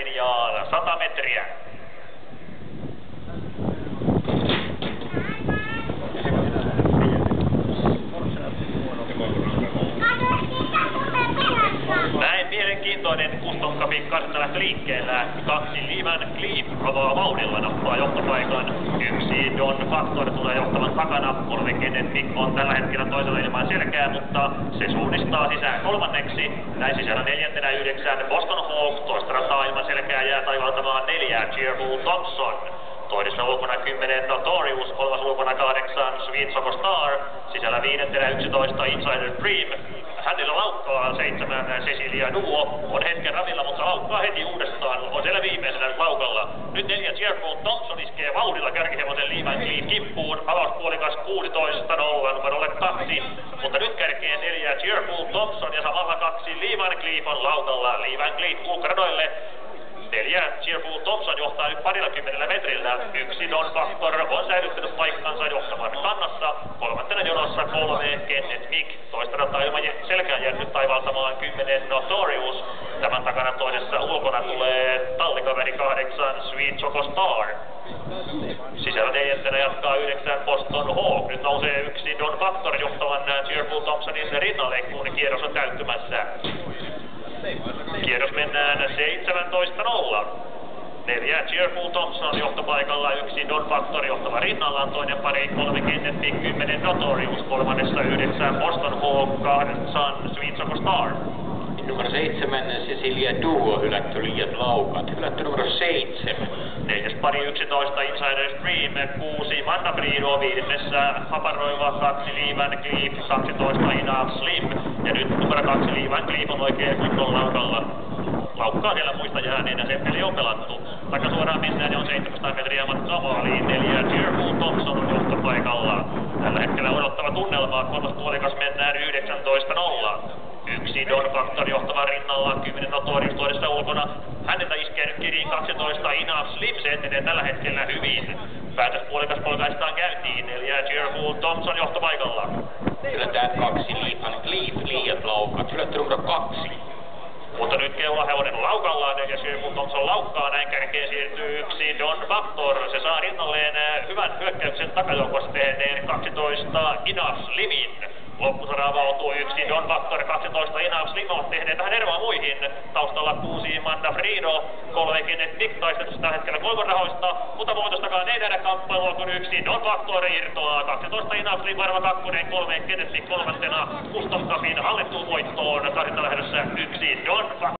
linjaan 100 metriä. Näin mielenkiintoinen Custom Cupin kartta lähtö liikkeellä. 2 Livan Cleave avaa vauhdilla, nappaa johtopaikan. 1 Don Factor tulee johtavan takana. 3 Kenneth Mick on tällä hetkellä toisella ilman selkää, mutta se suunnistaa sisään kolmanneksi. Näin sisällä 4. Boston Hawk. Toista rataa ilman selkää jää taivaltamaan 4 Cheerful Thompson. Toisessa ulkona 10 Notorious, kolmas ulkona 8 Sweet Choco Star, sisällä 5. 11 Insider Dream. Hänellä laukkaa 7 Cecilia Duo, on hetken ravilla, mutta laukkaa heti uudestaan, on siellä viimeisenä nyt laukalla. Nyt 4 Cheerful Thompson iskee vauhdilla kärkihevosen Livan Cleave kimppuun, avauspuolikas 16.0 numerolle 2, mutta nyt kärkeen 4 Cheerful Thompson ja samalla 2 Livan Cleave on lautalla. Livan Cleave ulkoradoille. 4 Cheerful Thompson johtaa nyt 20 metrillä. 1 Don Factor on säilyttänyt paikkansa johtavan kannassa. Kolmantena jonossa 3 Kenneth Mick. Toista rataa ilman selkää jäänyt taivaltamaan 10 Notorious. Tämän takana toisessa ulkona tulee tallikaveri 8 Sweet Choco Star. Sisällä 4. jatkaa 9 Boston Hawk. Nyt nousee 1 Don Factor johtavan Cheerful Thompsonin rinnalle, kun kierros on täyttymässä. Kierros mennään 17.0. 4 Cheerful Thompson johtopaikalla, 1 Don Factor johtava rinnallaan, toinen pari 3 Kenneth Mick, 10 Notorious, kolmannessa 9 Boston Hawk, 8 Sweet Choco Star. Numero 7 Cecilia Duo hylätty liiat laukat. Hylätty numero 7. 4. pari 11 Insider Dream, 6 Manna Brido, 5. haparoiva 2 Livan Cleave, 12 Enough Slim. Ja nyt numero 2 Livan Cleave on oikein kunnon laukalla. Laukkaa siellä muista jääneen ja sen peli on pelattu. Takasuoraan mennään ja on 700 metriä matkaa maaliin. 4 Cheerful Thompson on johtopaikalla. Tällä hetkellä odottava tunnelma. Kolmas puolikas mennään 19.0. 1 Don Factor johtava rinnalla, 10 Notorious toisessa ulkona. Häneltä iskee nyt kiriin 12 Enough Slim, se etenee tällä hetkellä hyvin. Päätöspuolikas polkaistaan käyntiin, 4 Cheerful Thompson johtopaikalla. Hylätään 2 Livan Cleave liiat laukat. Hylätty numero 2. Mutta nyt keulahevonen laukallaan, ja Cheerful Thompson laukkaa, näin kärkeen siirtyy 1 Don Factor. Se saa rinnalleen hyvän hyökkäyksen takajoukossa tehneen 12 Enough Slimin. Loppusara avautuu 1 Don Factor, 12 Enough Slim ovat tehneet vähän eroa muihin. Taustalla 6 Manna Frido, 3 Kenneth Mick taistelussa tällä hetkellä kolmorahoista, mutta voitostakaan ei nähdä kamppailua, kun 1 Don Factor irtoaa. 12 Enough Slim varma 2, 3 Kenneth Mick kolmantena Custom Cupin hallittuun voittoon. Karsinta lähdössä 1 Don Factor.